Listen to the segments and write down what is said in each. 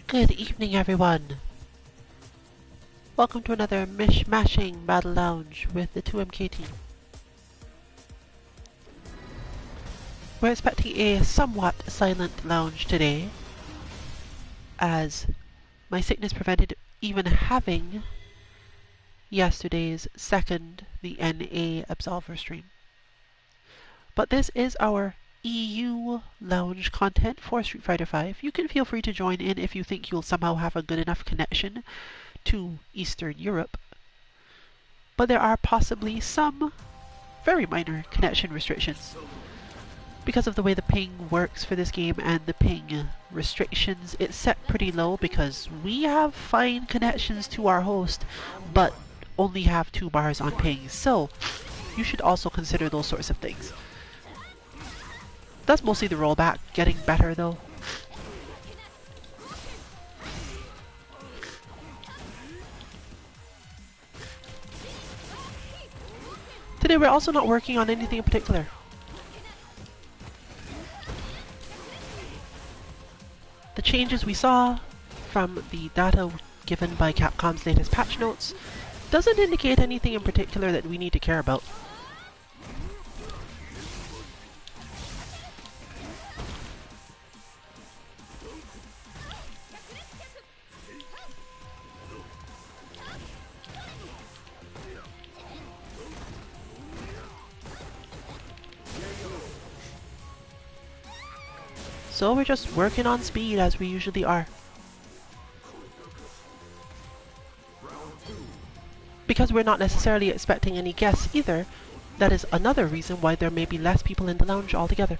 Good evening, everyone. Welcome to another Mish-mashing Battle Lounge with the 2MK team. We're expecting a somewhat silent lounge today, as my sickness prevented even having yesterday's the NA Absolver stream. But this is our EU lounge content for Street Fighter V. You can feel free to join in if you think you'll somehow have a good enough connection to Eastern Europe. But there are possibly some very minor connection restrictions. Because of the way the ping works for this game and the ping restrictions, it's set pretty low because we have fine connections to our host, but only have 2 bars on ping, so you should also consider those sorts of things. That's mostly the rollback getting better though. Today we're also not working on anything in particular. The changes we saw from the data given by Capcom's latest patch notes doesn't indicate anything in particular that we need to care about. So we're just working on speed as we usually are. Because we're not necessarily expecting any guests either, that is another reason why there may be less people in the lounge altogether.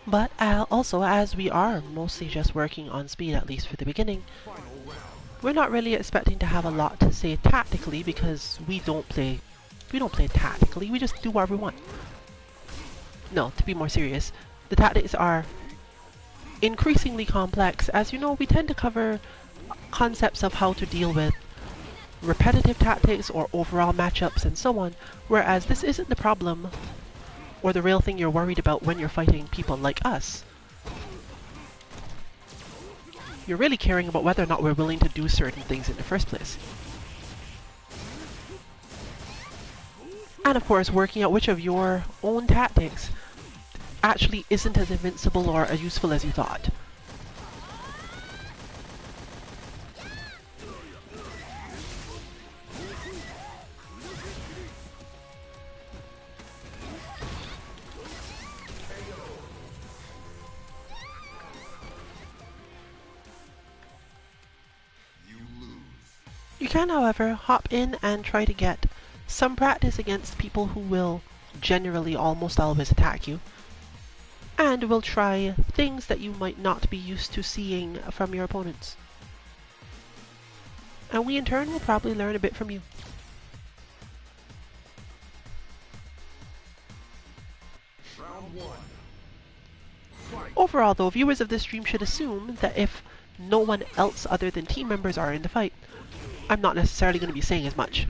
But also, as we are mostly just working on speed, at least for the beginning, we're not really expecting to have a lot to say tactically because we don't play tactically, we just do whatever we want. No, to be more serious, the tactics are increasingly complex. As you know, we tend to cover concepts of how to deal with repetitive tactics or overall matchups and so on, whereas this isn't the problem or the real thing you're worried about when you're fighting people like us. You're really caring about whether or not we're willing to do certain things in the first place. And of course, working out which of your own tactics actually isn't as invincible or as useful as you thought. You can, however, hop in and try to get some practice against people who will generally almost always attack you, and will try things that you might not be used to seeing from your opponents. And we in turn will probably learn a bit from you. Overall though, viewers of this stream should assume that if no one else other than team members are in the fight, I'm not necessarily going to be saying as much.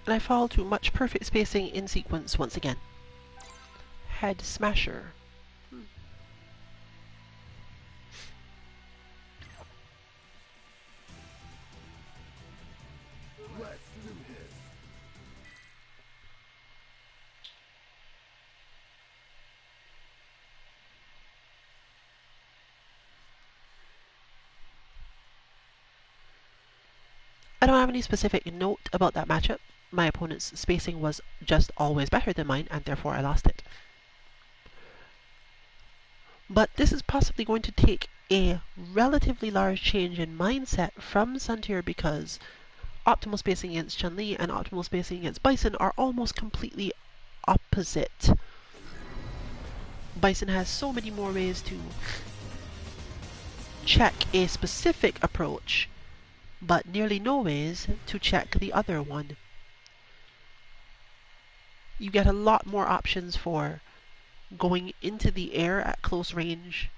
And I fall to much perfect spacing in sequence once again. Head Smasher. I don't have any specific note about that matchup. My opponent's spacing was just always better than mine, and therefore I lost it. But this is possibly going to take a relatively large change in mindset from Suntier, because optimal spacing against Chun-Li and optimal spacing against Bison are almost completely opposite. Bison has so many more ways to check a specific approach, but nearly no ways to check the other one. You get a lot more options for going into the air at close range,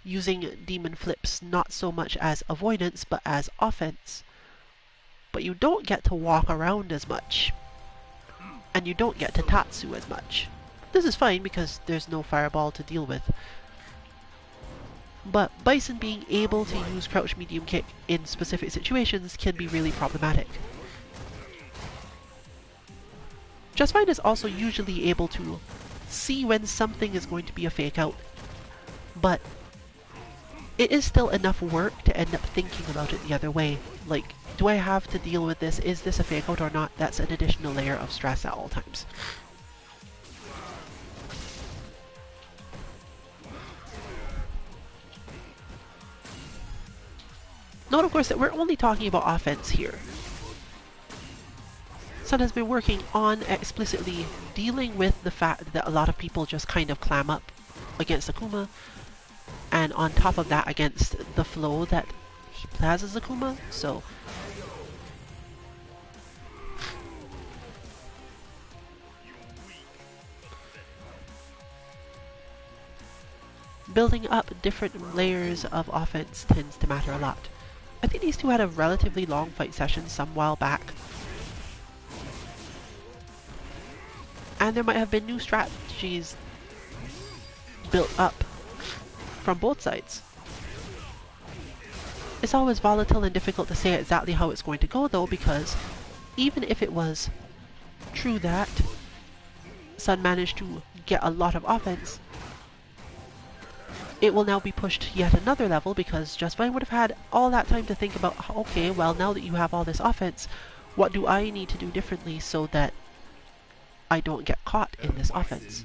using demon flips not so much as avoidance but as offense. But you don't get to walk around as much, and you don't get to Tatsu as much. This is fine because there's no fireball to deal with. But Bison being able to use crouch medium kick in specific situations can be really problematic. Just Fine is also usually able to see when something is going to be a fake out, but it is still enough work to end up thinking about it the other way. Like, do I have to deal with this? Is this a fake out or not? That's an additional layer of stress at all times. Note, of course, that we're only talking about offense here. Sun has been working on explicitly dealing with the fact that a lot of people just kind of clam up against Akuma, and on top of that against the flow that he has as Akuma, so building up different layers of offense tends to matter a lot. I think these two had a relatively long fight session some while back, and there might have been new strategies built up from both sides. It's always volatile and difficult to say exactly how it's going to go though, because even if it was true that Sun managed to get a lot of offense, it will now be pushed yet another level, because Just Fine would have had all that time to think about, okay, well, now that you have all this offense, what do I need to do differently so that I don't get caught in this offense?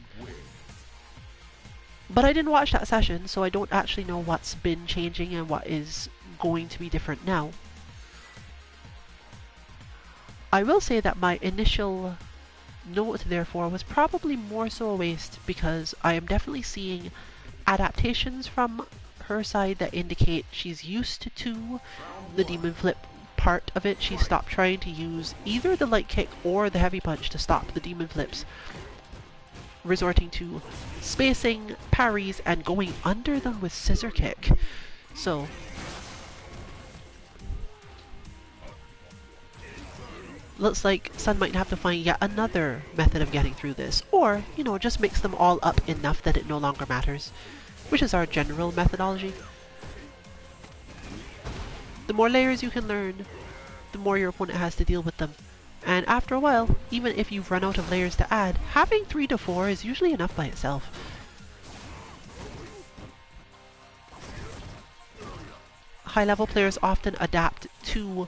But I didn't watch that session, so I don't actually know what's been changing and what is going to be different now. I will say that my initial note, therefore, was probably more so a waste, because I am definitely seeing adaptations from her side that indicate she's used to the demon flip part of it. She stopped trying to use either the light kick or the heavy punch to stop the demon flips, resorting to spacing, parries, and going under them with scissor kick. So looks like Sun might have to find yet another method of getting through this, or, you know, just mix them all up enough that it no longer matters, which is our general methodology. The more layers you can learn, the more your opponent has to deal with them. And after a while, even if you've run out of layers to add, having 3 to 4 is usually enough by itself. High-level players often adapt to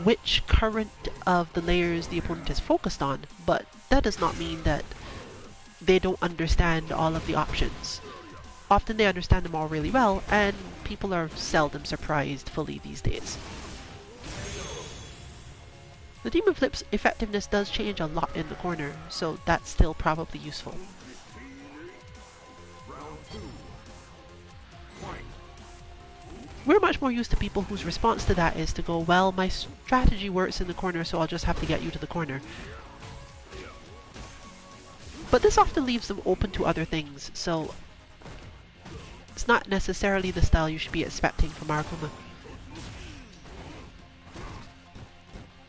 which current of the layers the opponent is focused on, but that does not mean that they don't understand all of the options. Often they understand them all really well, and people are seldom surprised fully these days. The demon flip's effectiveness does change a lot in the corner, so that's still probably useful. We're much more used to people whose response to that is to go, well, my strategy works in the corner, so I'll just have to get you to the corner. But this often leaves them open to other things, so it's not necessarily the style you should be expecting from Akuma.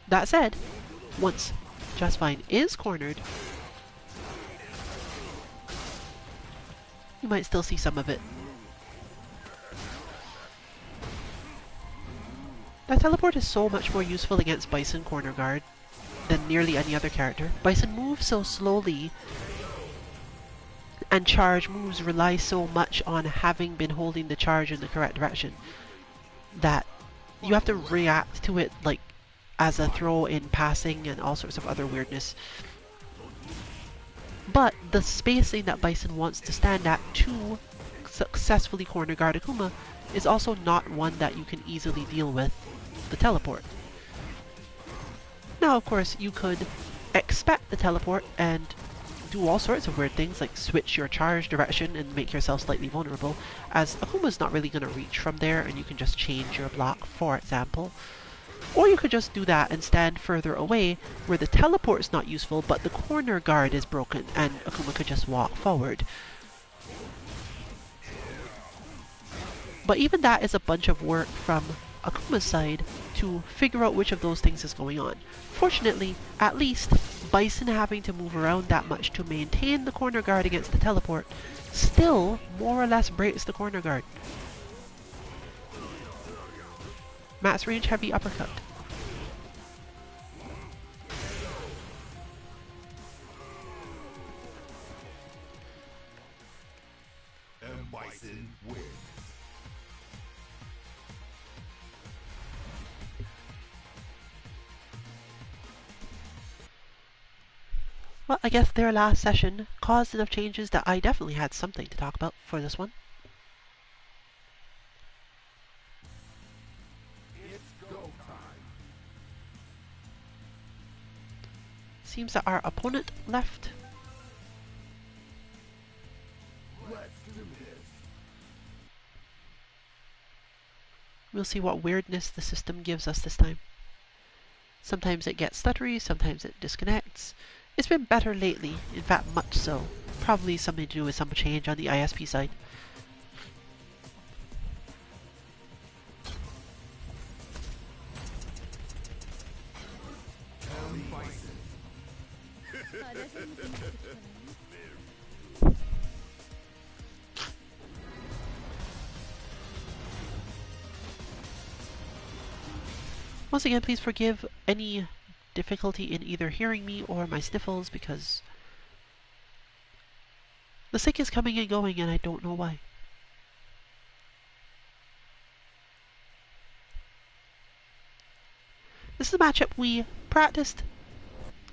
That said, once just fine, is cornered. You might still see some of it. That teleport is so much more useful against Bison corner guard than nearly any other character. Bison moves so slowly, and charge moves rely so much on having been holding the charge in the correct direction that you have to react to it like as a throw in passing and all sorts of other weirdness. But the spacing that Bison wants to stand at to successfully corner guard Akuma is also not one that you can easily deal with the teleport. Now, of course, you could expect the teleport and do all sorts of weird things, like switch your charge direction and make yourself slightly vulnerable, as Akuma's not really going to reach from there and you can just change your block, for example. Or you could just do that and stand further away where the teleport's not useful but the corner guard is broken and Akuma could just walk forward. But even that is a bunch of work from Akuma's side to figure out which of those things is going on. Fortunately, at least, Bison having to move around that much to maintain the corner guard against the teleport still more or less breaks the corner guard. Max range heavy uppercut. And Bison wins. Well, I guess their last session caused enough changes that I definitely had something to talk about for this one. It's go time. Seems that our opponent left. Let's do this. We'll see what weirdness the system gives us this time. Sometimes it gets stuttery, sometimes it disconnects. It's been better lately, in fact much so. Probably something to do with some change on the ISP side. Once again, please forgive any difficulty in either hearing me or my sniffles because the sick is coming and going and I don't know why. This is a matchup we practiced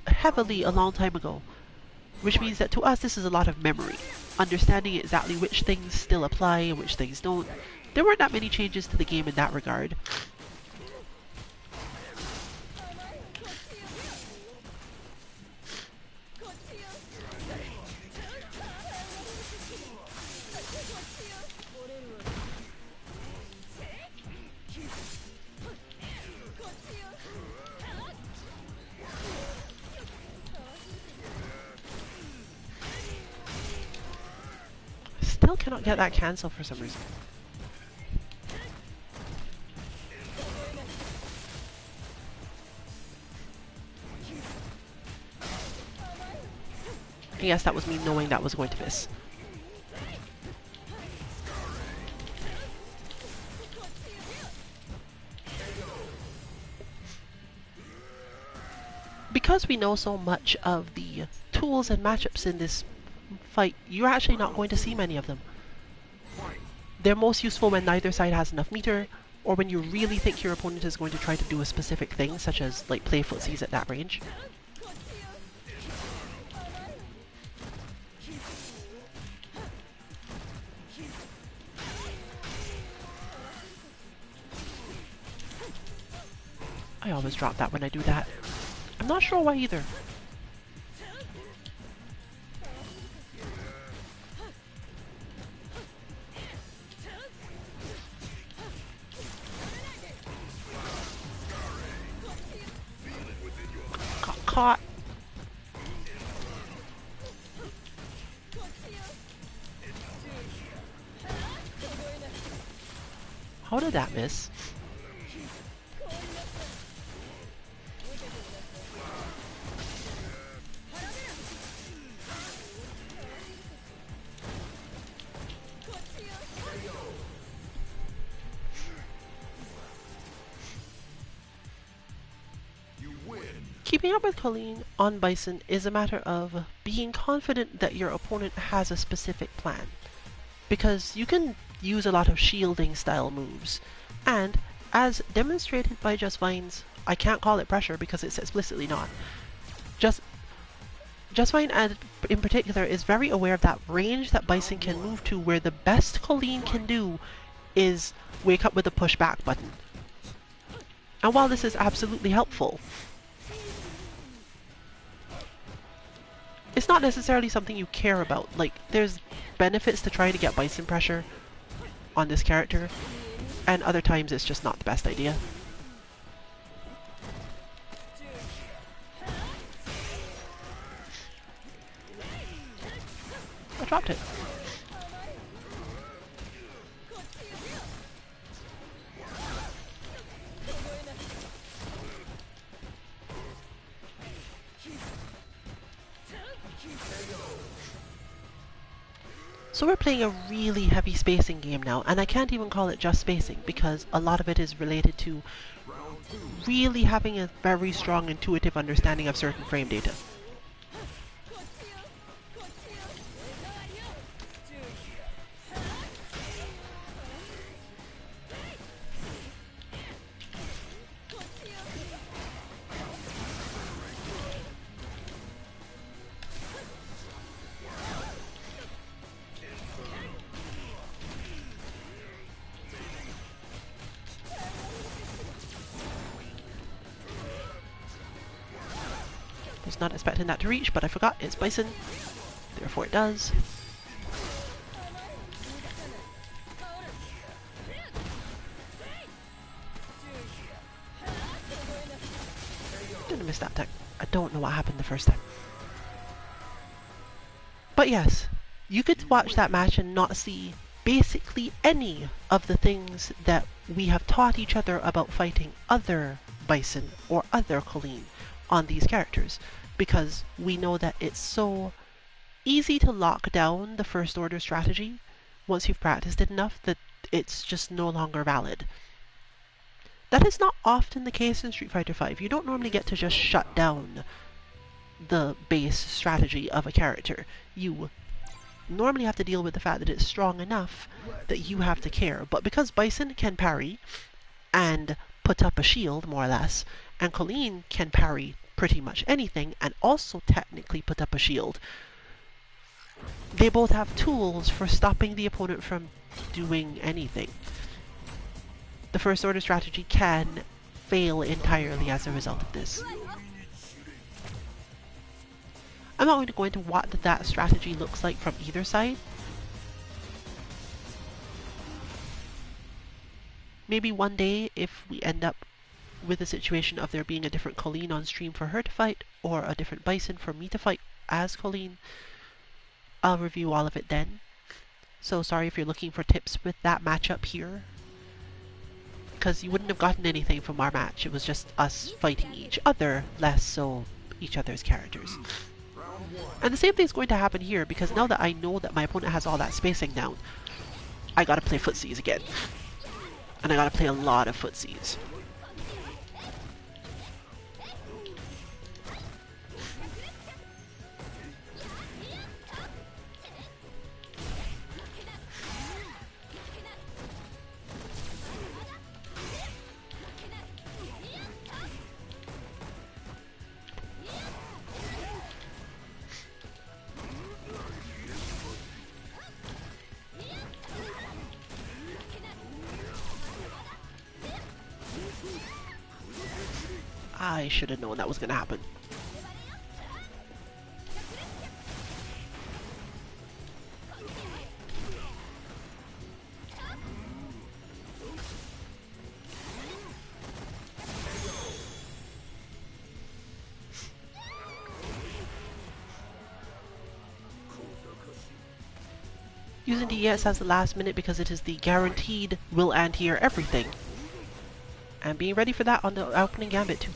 heavily a long time ago, which means that to us this is a lot of memory, understanding exactly which things still apply and which things don't. There weren't that many changes to the game in that regard. Still cannot get that cancel for some reason. I guess that was me knowing that was going to miss. Because we know so much of the tools and matchups in this fight, you're actually not going to see many of them. They're most useful when neither side has enough meter, or when you really think your opponent is going to try to do a specific thing, such as like play footsies at that range. I always drop that when I do that. I'm not sure why either. Got caught. How did that miss? Keeping up with Colleen on Bison is a matter of being confident that your opponent has a specific plan, because you can use a lot of shielding style moves, and as demonstrated by Just Vine's, I can't call it pressure because it's explicitly not. Just Vine in particular is very aware of that range that Bison can move to, where the best Colleen can do is wake up with a pushback button. And while this is absolutely helpful, it's not necessarily something you care about. Like, there's benefits to trying to get Bison pressure on this character, and other times it's just not the best idea. I dropped it. So we're playing a really heavy spacing game now, and I can't even call it just spacing because a lot of it is related to really having a very strong intuitive understanding of certain frame data. Was not expecting that to reach, but I forgot it's Bison, therefore it does. Didn't miss that time. I don't know what happened the first time. But yes, you could watch that match and not see basically any of the things that we have taught each other about fighting other Bison or other Colleen on these characters, because we know that it's so easy to lock down the first order strategy once you've practiced it enough that it's just no longer valid. That is not often the case in Street Fighter V. You don't normally get to just shut down the base strategy of a character. You normally have to deal with the fact that it's strong enough that you have to care. But because Bison can parry and put up a shield, more or less, and Colleen can parry pretty much anything and also technically put up a shield, they both have tools for stopping the opponent from doing anything. The first order strategy can fail entirely as a result of this. I'm not going to go into what that strategy looks like from either side. Maybe one day, if we end up with a situation of there being a different Colleen on stream for her to fight, or a different Bison for me to fight as Colleen, I'll review all of it then. So sorry if you're looking for tips with that matchup here, because you wouldn't have gotten anything from our match. It was just us fighting each other, less so each other's characters. And the same thing's going to happen here, because now that I know that my opponent has all that spacing down, I gotta play footsies again. And I gotta play a lot of footsies. I should have known that was going to happen. Using DES as the last minute because it is the guaranteed will anti-air everything. And being ready for that on the opening gambit too.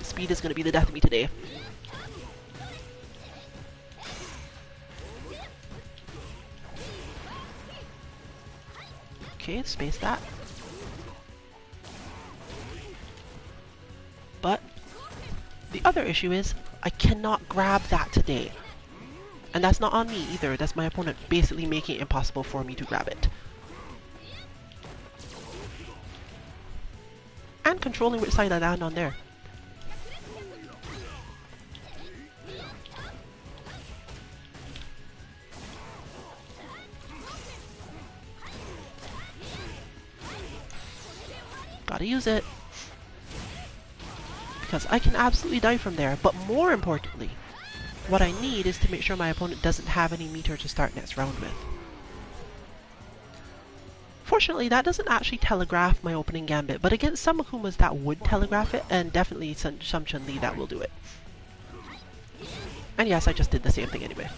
Speed is going to be the death of me today. Okay, space that. other issue is I cannot grab that today. And that's not on me either, that's my opponent basically making it impossible for me to grab it. And controlling which side I land on there. Gotta use it. Because I can absolutely die from there, but more importantly, what I need is to make sure my opponent doesn't have any meter to start next round with. Fortunately, that doesn't actually telegraph my opening gambit, but against some Akumas that would telegraph it, and definitely some Chun-Li that will do it. And yes, I just did the same thing anyway.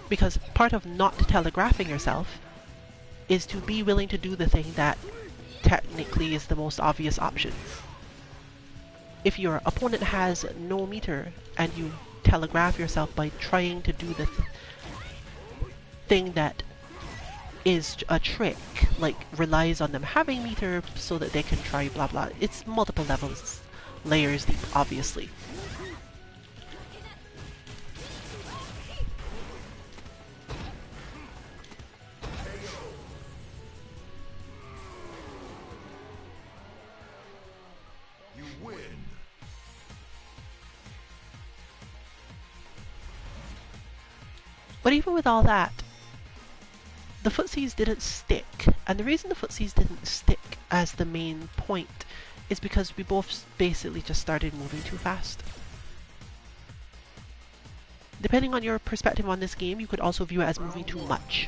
Because part of not telegraphing yourself is to be willing to do the thing that technically is the most obvious option. If your opponent has no meter and you telegraph yourself by trying to do the thing that is a trick, like relies on them having meter so that they can try blah blah, it's multiple levels, layers deep, obviously. You win. But even with all that, the footsies didn't stick, and the reason the footsies didn't stick as the main point is because we both basically just started moving too fast. Depending on your perspective on this game, you could also view it as moving too much.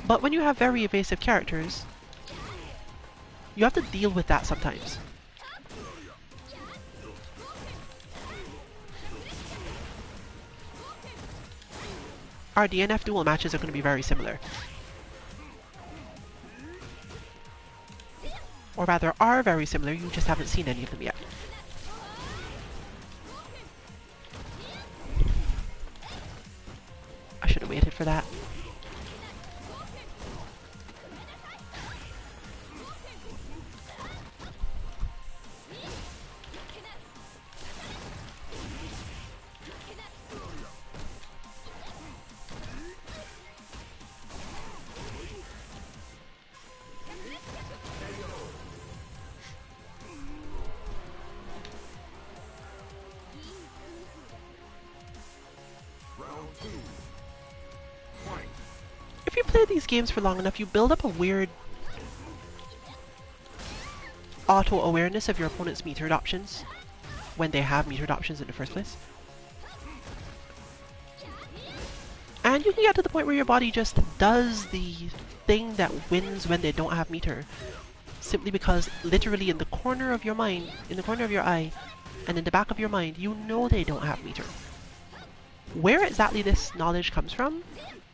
But when you have very evasive characters, you have to deal with that sometimes. Our DNF duel matches are going to be very similar. Or rather, are very similar, you just haven't seen any of them yet. I should have waited for that. If you play these games for long enough, you build up a weird auto-awareness of your opponent's metered options when they have metered options in the first place. And you can get to the point where your body just does the thing that wins when they don't have meter, simply because literally in the corner of your mind, in the corner of your eye, and in the back of your mind, you know they don't have meter. Where exactly this knowledge comes from,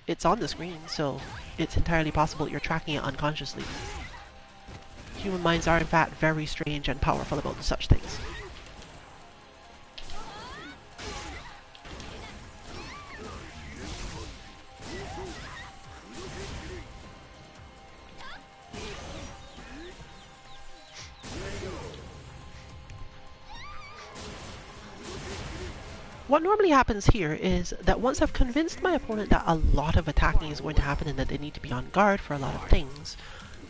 it's on the screen, so it's entirely possible that you're tracking it unconsciously. Human minds are in fact very strange and powerful about such things. What normally happens here is that once I've convinced my opponent that a lot of attacking is going to happen and that they need to be on guard for a lot of things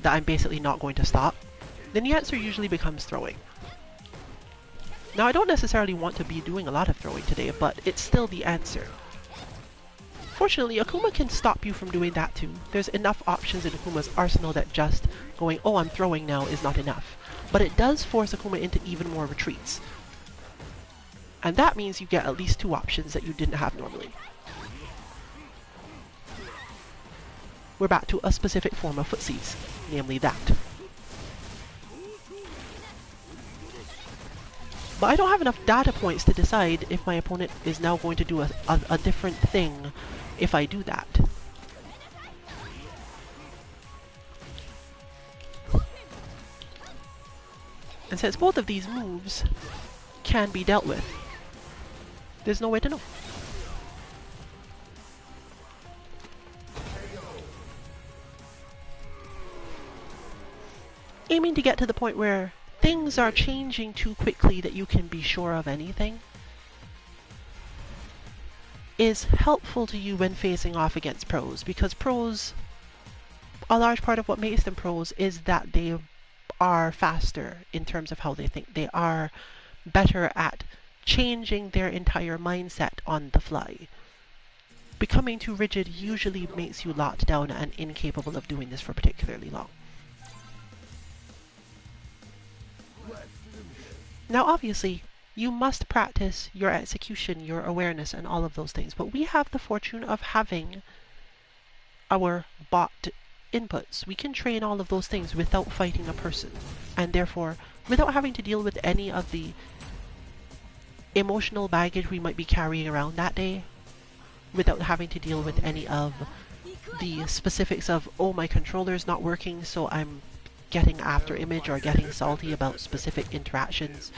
that I'm basically not going to stop, then the answer usually becomes throwing. Now I don't necessarily want to be doing a lot of throwing today, but it's still the answer. Fortunately, Akuma can stop you from doing that too. There's enough options in Akuma's arsenal that just going, oh I'm throwing now, is not enough. But it does force Akuma into even more retreats. And that means you get at least two options that you didn't have normally. We're back to a specific form of footsies, namely that. But I don't have enough data points to decide if my opponent is now going to do a different thing if I do that. And since both of these moves can be dealt with, there's no way to know. aiming to get to the point where things are changing too quickly that you can be sure of anything is helpful to you when facing off against pros, because pros, a large part of what makes them pros is that they are faster in terms of how they think. They are better at changing their entire mindset on the fly. Becoming too rigid usually makes you locked down and incapable of doing this for particularly long. Now obviously, you must practice your execution, your awareness, and all of those things, but we have the fortune of having our bot inputs. We can train all of those things without fighting a person, and therefore without having to deal with any of the emotional baggage we might be carrying around that day, without having to deal with any of the specifics of, oh, my controller's not working, so I'm getting after image or getting salty about specific interactions.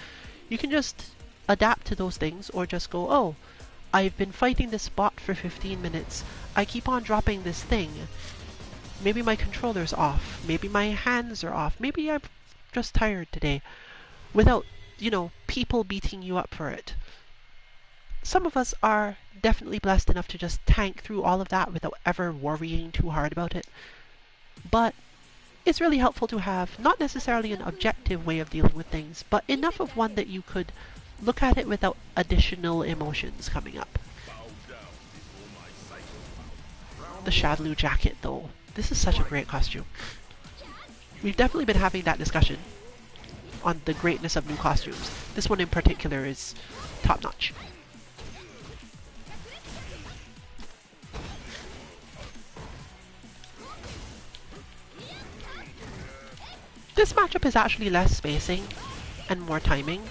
You can just adapt to those things, or just go, oh, I've been fighting this bot for 15 minutes. I keep on dropping this thing. Maybe my controller's off. Maybe my hands are off. Maybe I'm just tired today. Without, people beating you up for it. Some of us are definitely blessed enough to just tank through all of that without ever worrying too hard about it. But it's really helpful to have not necessarily an objective way of dealing with things, but enough of one that you could look at it without additional emotions coming up. The Shadowloo jacket, though. This is such a great costume. We've definitely been having that discussion on the greatness of new costumes. This one in particular is top-notch. This matchup is actually less spacing and more timing.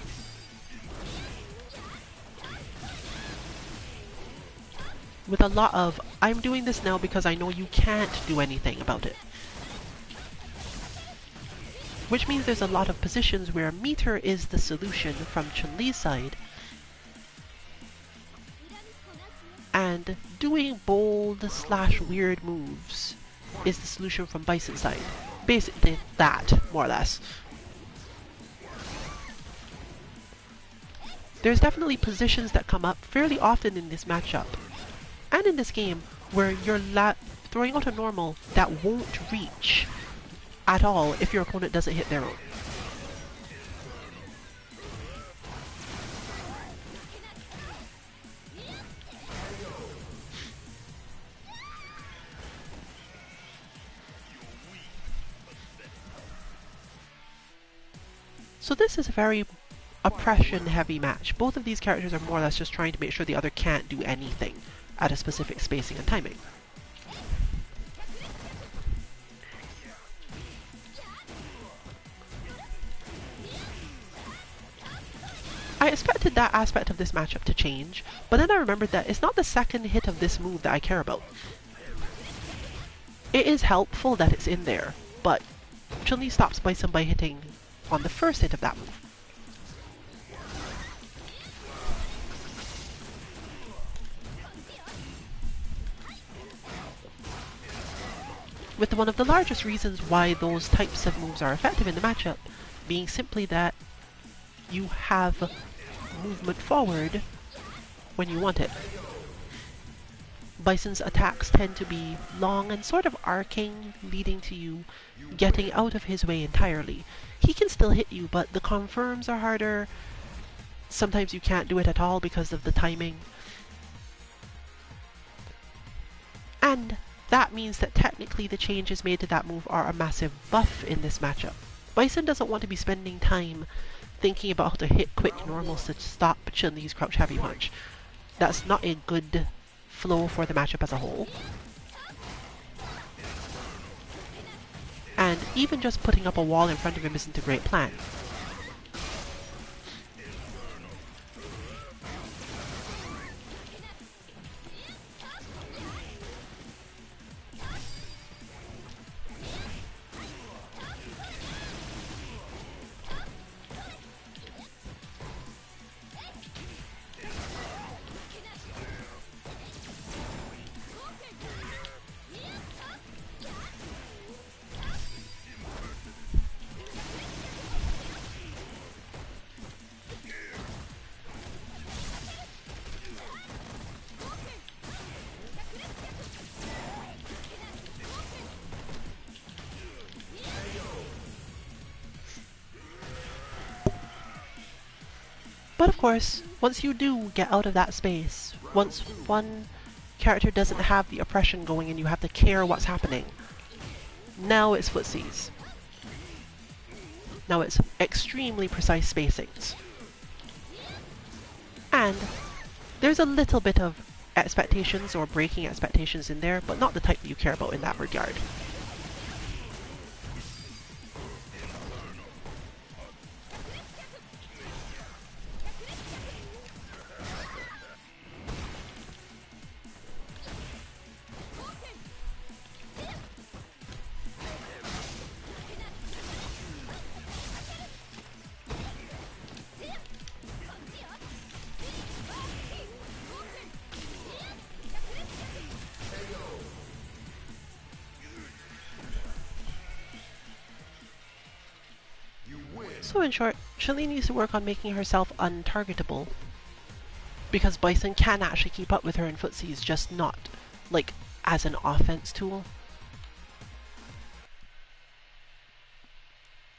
With a lot of, I'm doing this now because I know you can't do anything about it. Which means there's a lot of positions where meter is the solution from Chun-Li's side, and doing bold/weird moves is the solution from Bison's side. Basically that, more or less. There's definitely positions that come up fairly often in this matchup, and in this game, where you're throwing out a normal that won't reach at all if your opponent doesn't hit their own. So this is a very oppression-heavy match. Both of these characters are more or less just trying to make sure the other can't do anything at a specific spacing and timing. I expected that aspect of this matchup to change, but then I remembered that it's not the second hit of this move that I care about. It is helpful that it's in there, but Chun-Li stops Bison by hitting on the first hit of that move. With one of the largest reasons why those types of moves are effective in the matchup being simply that you have movement forward when you want it. Bison's attacks tend to be long and sort of arcing, leading to you getting out of his way entirely. He can still hit you, but the confirms are harder. Sometimes you can't do it at all because of the timing. And that means that technically the changes made to that move are a massive buff in this matchup. Bison doesn't want to be spending time thinking about how to hit quick normals to stop Chun-Li's crouch heavy punch. That's not a good flow for the matchup as a whole. And even just putting up a wall in front of him isn't a great plan. But of course, once you do get out of that space, once one character doesn't have the oppression going and you have to care what's happening, now it's footsies. Now it's extremely precise spacings. And there's a little bit of expectations or breaking expectations in there, but not the type that you care about in that regard. So in short, Chun-Li needs to work on making herself untargetable, because Bison can actually keep up with her in footsies, just not, like, as an offense tool.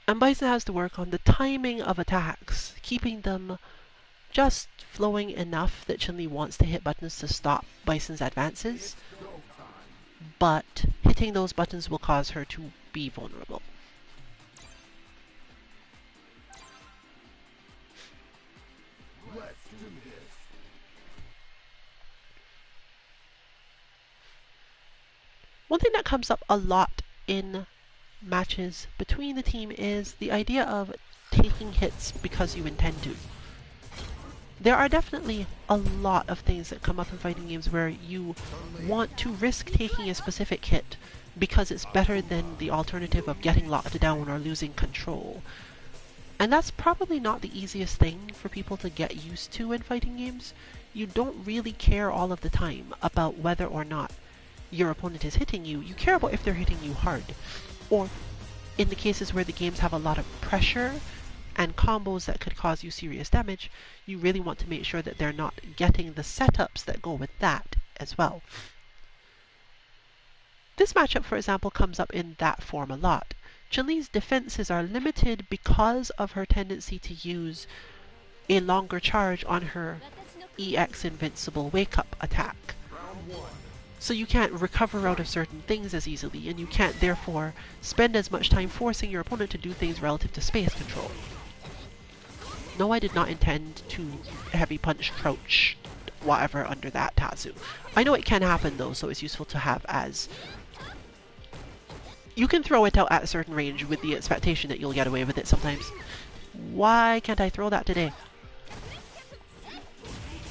And Bison has to work on the timing of attacks, keeping them just flowing enough that Chun-Li wants to hit buttons to stop Bison's advances, but hitting those buttons will cause her to be vulnerable. Let's do this. One thing that comes up a lot in matches between the team is the idea of taking hits because you intend to. There are definitely a lot of things that come up in fighting games where you want to risk taking a specific hit because it's better than the alternative of getting locked down or losing control. And that's probably not the easiest thing for people to get used to in fighting games. You don't really care all of the time about whether or not your opponent is hitting you. You care about if they're hitting you hard. Or in the cases where the games have a lot of pressure and combos that could cause you serious damage, you really want to make sure that they're not getting the setups that go with that as well. This matchup, for example, comes up in that form a lot. Chun-Li's defenses are limited because of her tendency to use a longer charge on her EX Invincible Wake-Up attack. So you can't recover out of certain things as easily, and you can't therefore spend as much time forcing your opponent to do things relative to space control. No, I did not intend to heavy punch crouch whatever under that Tatsu. I know it can happen though, so it's useful to have as... You can throw it out at a certain range with the expectation that you'll get away with it sometimes. Why can't I throw that today?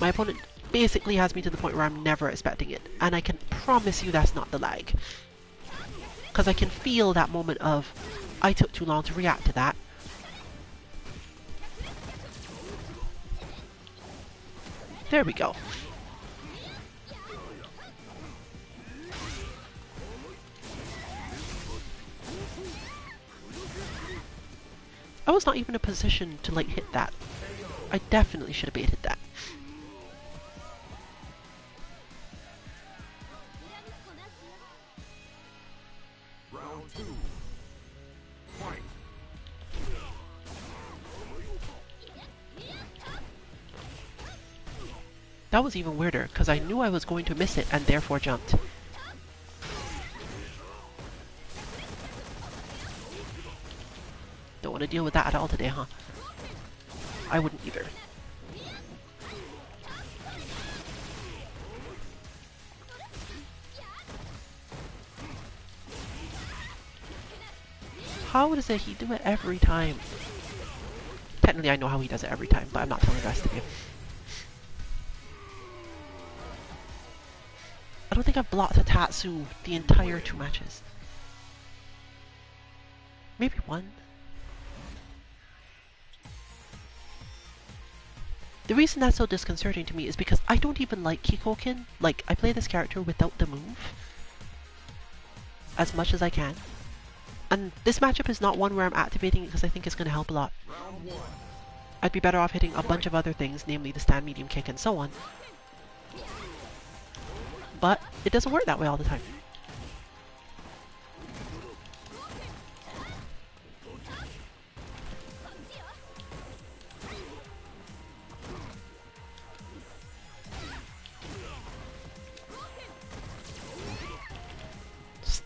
My opponent basically has me to the point where I'm never expecting it, and I can promise you that's not the lag. Because I can feel that moment of, I took too long to react to that. There we go. I was not even in a position to like hit that. I definitely should have baited that. Round two. Fight. That was even weirder, because I knew I was going to miss it and therefore jumped. Don't want to deal with that at all today, huh? I wouldn't either. How does he do it every time? Technically I know how he does it every time, but I'm not telling the rest of you. I don't think I've blocked a Tatsu the entire 2 matches. Maybe 1. The reason that's so disconcerting to me is because I don't even like Kikoken. Like, I play this character without the move as much as I can. And this matchup is not one where I'm activating it because I think it's going to help a lot. Round one. I'd be better off hitting a bunch of other things, namely the stand medium kick and so on. But it doesn't work that way all the time.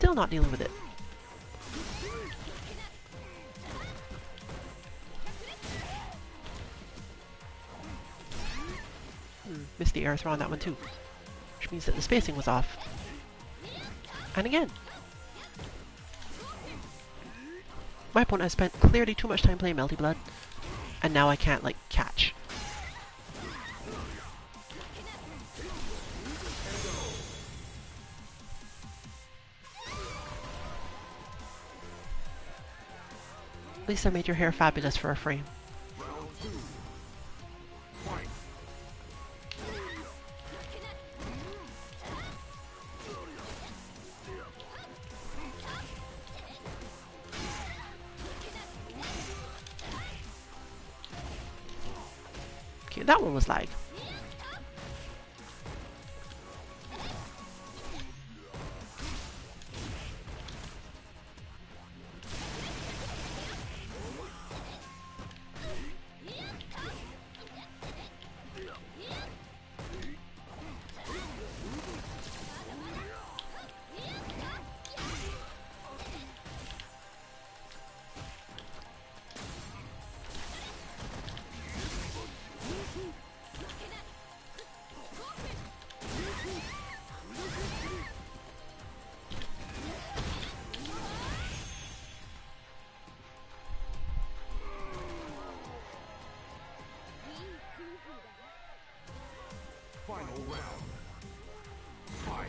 still not dealing with it. Missed the air throw on that one too. Which means that the spacing was off. And again. My opponent has spent clearly too much time playing Melty Blood. And now I can't, like, catch. At least I made your hair fabulous for a frame. Okay, that one was lag. Final round. Fight.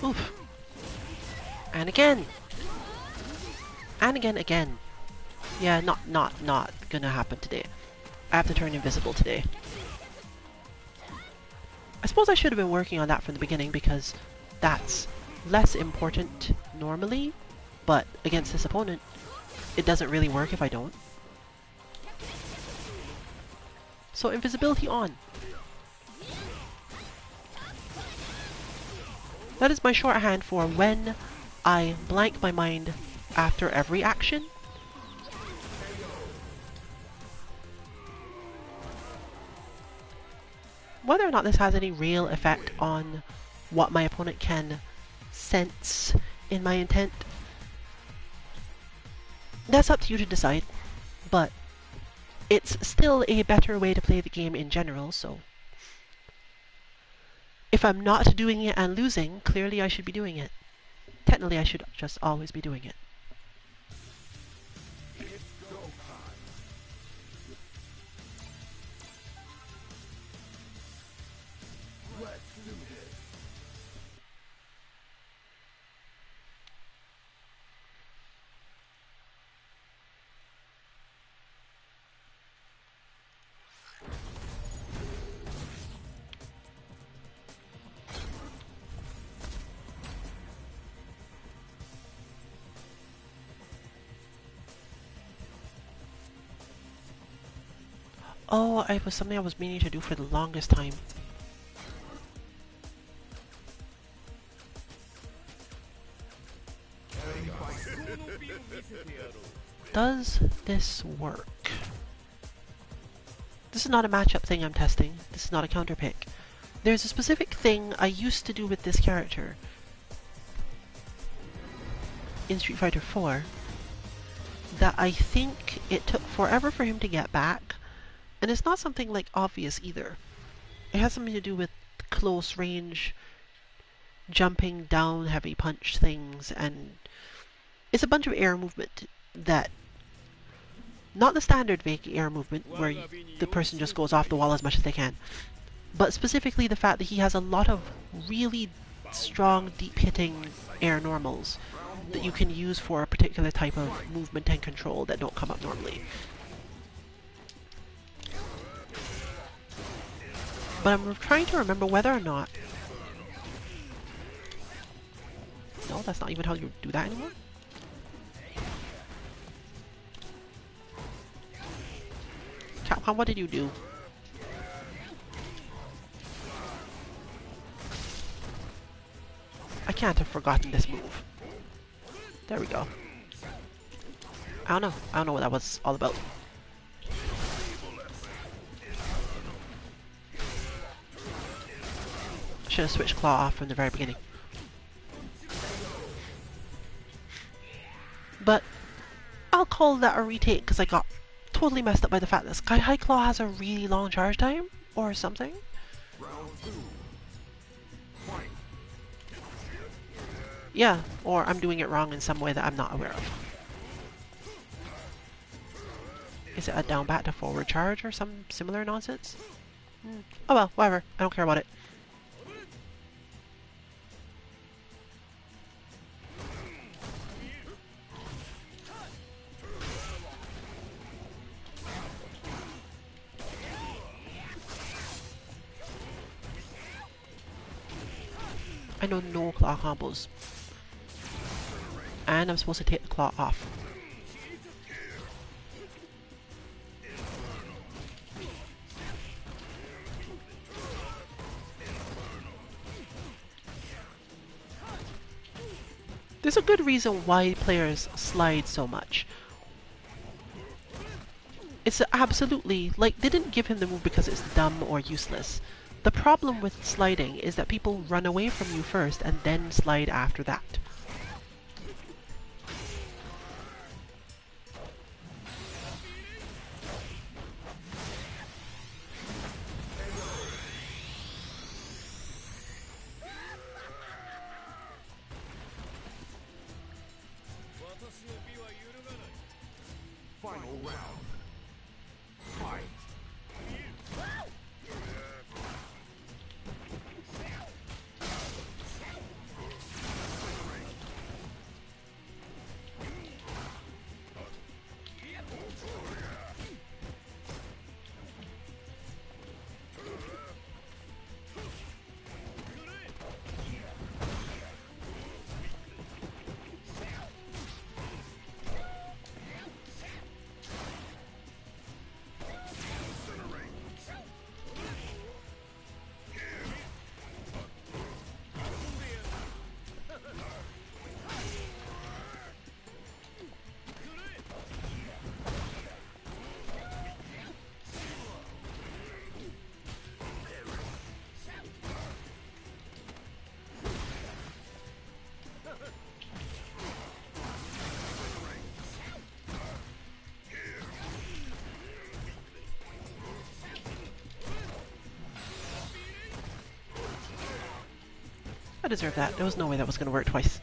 Oof. And again. And again. Yeah, not gonna happen today. I have to turn invisible today. I suppose I should have been working on that from the beginning because that's less important normally, but against this opponent, it doesn't really work if I don't. So invisibility on. That is my shorthand for when I blank my mind after every action. Whether or not this has any real effect on what my opponent can sense in my intent, that's up to you to decide, but it's still a better way to play the game in general, so if I'm not doing it and losing, clearly I should be doing it. Technically, I should just always be doing it. It's go time. Let's do this. Oh, it was something I was meaning to do for the longest time. Does this work? This is not a matchup thing I'm testing. This is not a counter pick. There's a specific thing I used to do with this character in Street Fighter 4 that I think it took forever for him to get back, and it's not something like obvious either. It has something to do with close range, jumping down heavy punch things, and it's a bunch of air movement that, not the standard Vaki air movement where the person just goes off the wall as much as they can, but specifically the fact that he has a lot of really strong, deep-hitting air normals that you can use for a particular type of movement and control that don't come up normally. But I'm trying to remember whether or not... No, that's not even how you do that anymore. Capcom, what did you do? I can't have forgotten this move. There we go. I don't know what that was all about. Should have switched claw off from the very beginning. but I'll call that a retake because I got totally messed up by the fact that Sky High Claw has a really long charge time or something. Round two. Fight. Yeah, or I'm doing it wrong in some way that I'm not aware of. Is it a down bat to forward charge or some similar nonsense? Oh well, whatever. I don't care about it. I know no claw combos. And I'm supposed to take the claw off. There's a good reason why players slide so much. It's absolutely, like, they didn't give him the move because it's dumb or useless. The problem with sliding is that people run away from you first and then slide after that. Final round. Fight. I deserve that. There was no way that was going to work twice.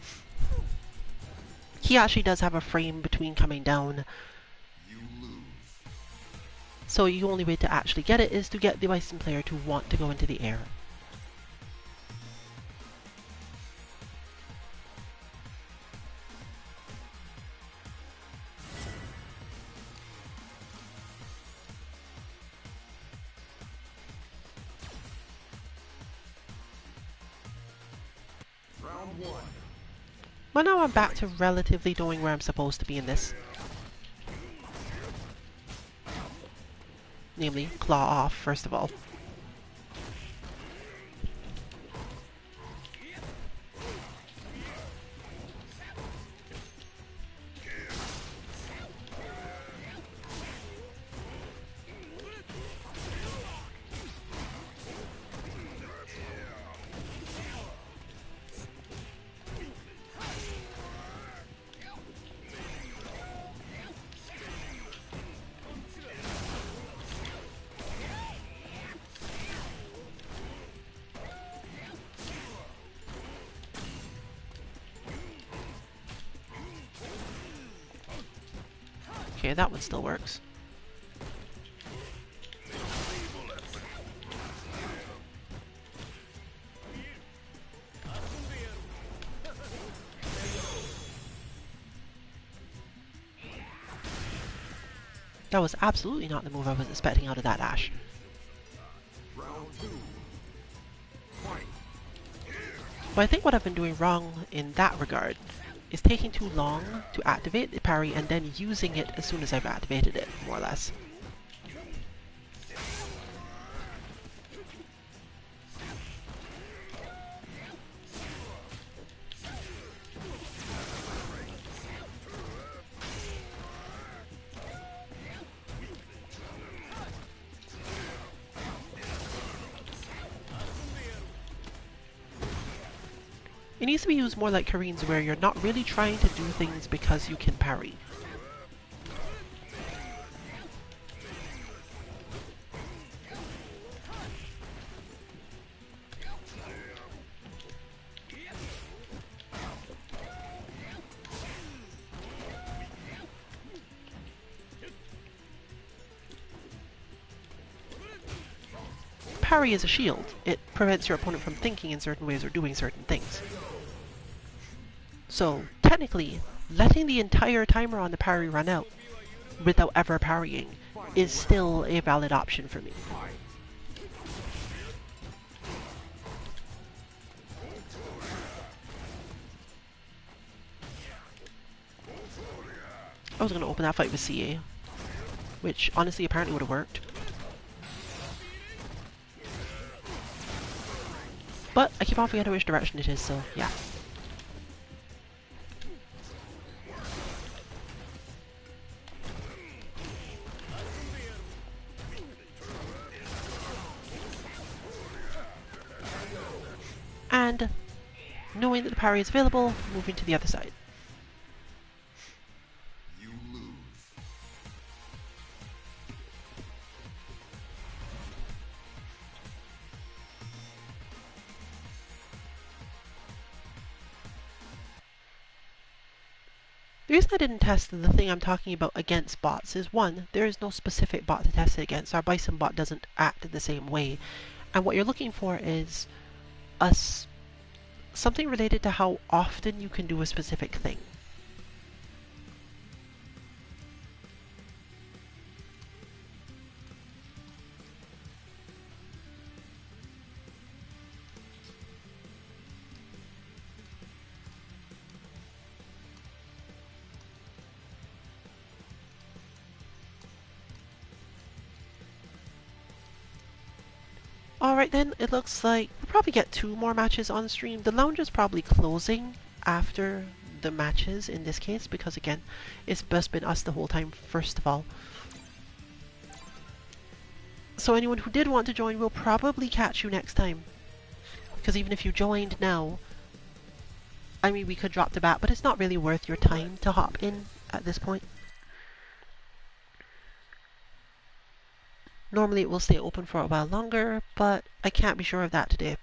He actually does have a frame between coming down. You lose. So the only way to actually get it is to get the Bison player to want to go into the air. Round one. But now I'm back to relatively knowing where I'm supposed to be in this. Namely, claw off, first of all. Okay, that one still works. That was absolutely not the move I was expecting out of that Ash. Round two. Fight. But I think what I've been doing wrong in that regard is taking too long to activate the parry and then using it as soon as I've activated it, more or less. It needs to be used more like Kareen's, where you're not really trying to do things because you can parry. Parry is a shield. It prevents your opponent from thinking in certain ways or doing certain things. So, technically, letting the entire timer on the parry run out without ever parrying is still a valid option for me. I was going to open that fight with CA, which honestly apparently would have worked. But I keep on forgetting which direction it is, so yeah. And knowing that the parry is available, moving to the other side. You lose. The reason I didn't test the thing I'm talking about against bots is, one, there is no specific bot to test it against. Our Bison bot doesn't act the same way. And what you're looking for is something related to how often you can do a specific thing. Alright then, it looks like we'll probably get 2 more matches on stream. The lounge is probably closing after the matches in this case, because again, it's just been us the whole time, first of all. So anyone who did want to join, will probably catch you next time. Because even if you joined now, I mean, we could drop the bat, but it's not really worth your time to hop in at this point. Normally it will stay open for a while longer, but I can't be sure of that today.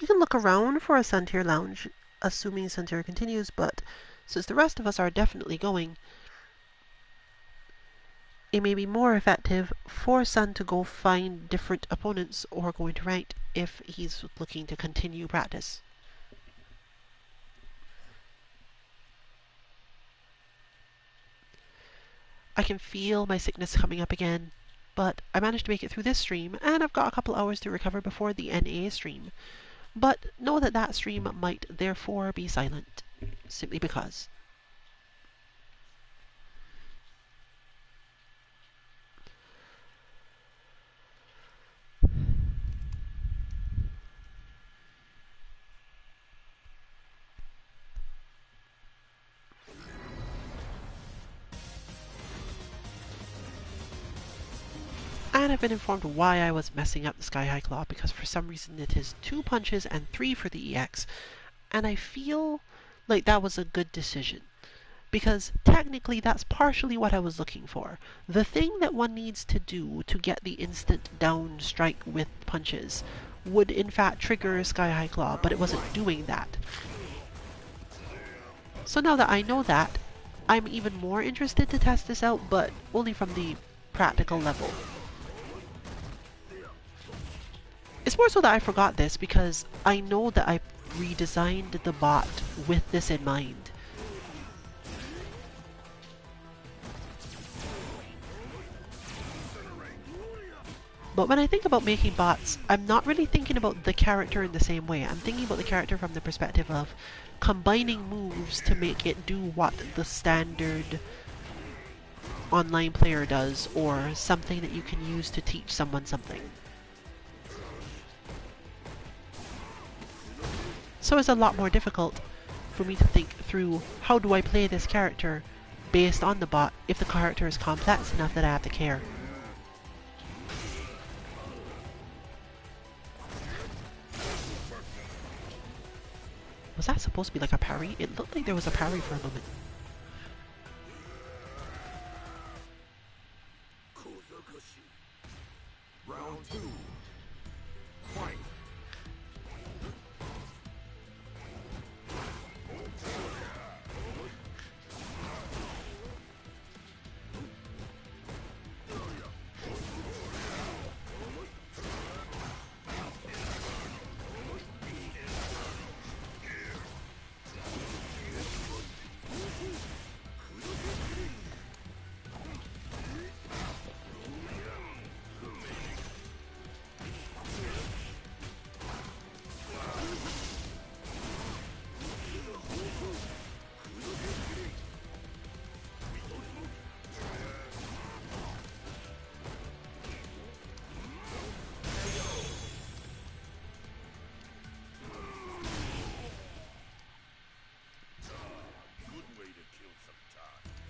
You can look around for a Suntier lounge, assuming Suntier continues, but since the rest of us are definitely going, it may be more effective for Sun to go find different opponents or go into ranked if he's looking to continue practice. I can feel my sickness coming up again, but I managed to make it through this stream, and I've got a couple hours to recover before the NA stream. But know that that stream might therefore be silent, simply because. And I've been informed why I was messing up the Sky High Claw, because for some reason it is 2 punches and 3 for the EX, and I feel like that was a good decision. Because technically that's partially what I was looking for. The thing that one needs to do to get the instant down strike with punches would in fact trigger Sky High Claw, but it wasn't doing that. So now that I know that, I'm even more interested to test this out, but only from the practical level. It's more so that I forgot this because I know that I redesigned the bot with this in mind. But when I think about making bots, I'm not really thinking about the character in the same way. I'm thinking about the character from the perspective of combining moves to make it do what the standard online player does, or something that you can use to teach someone something. So it's a lot more difficult for me to think through how do I play this character based on the bot if the character is complex enough that I have to care. Was that supposed to be like a parry? It looked like there was a parry for a moment. Round 2. Fight.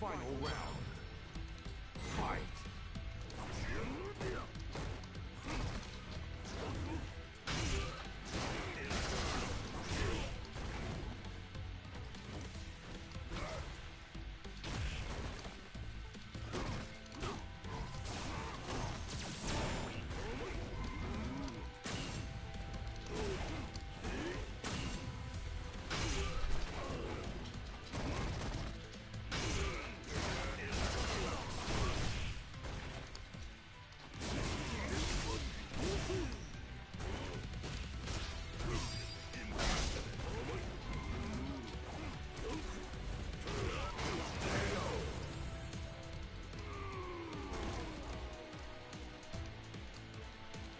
Final round. Fight.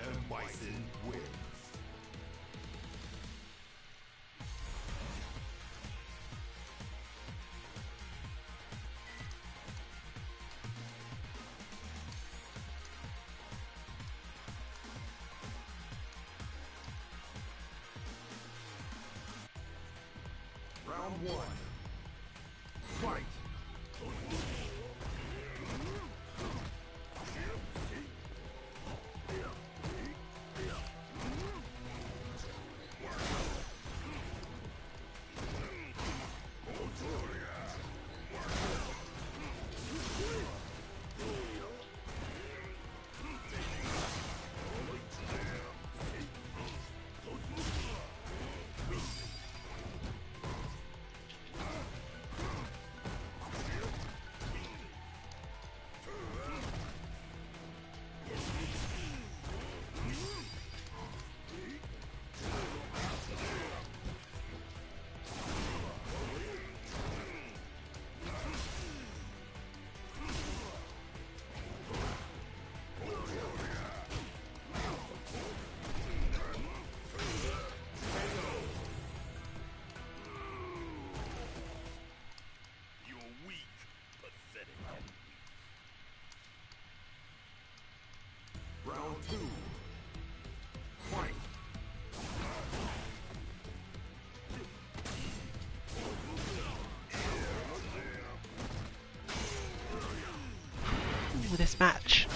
And Bison wins. Round 1. Fight. Round 2. Fight. Ooh, this match.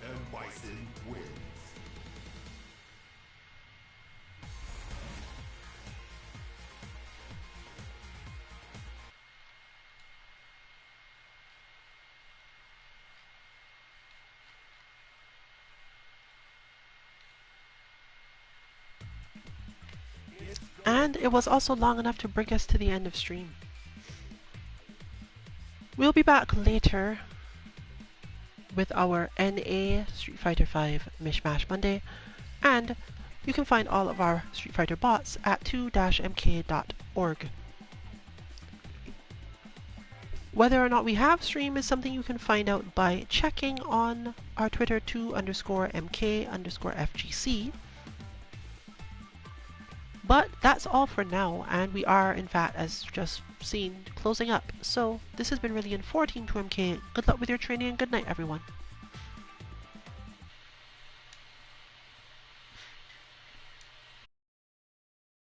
And Bison wins. And it was also long enough to bring us to the end of stream. We'll be back later with our NA Street Fighter V Mishmash Monday and You can find all of our Street Fighter bots at 2-mk.org. Whether or not we have stream is something you can find out by checking on our Twitter 2_mk_FGC. But that's all for now, and we are, in fact, as just seen, closing up. So this has been really Team 2MK. Good luck with your training and good night, everyone.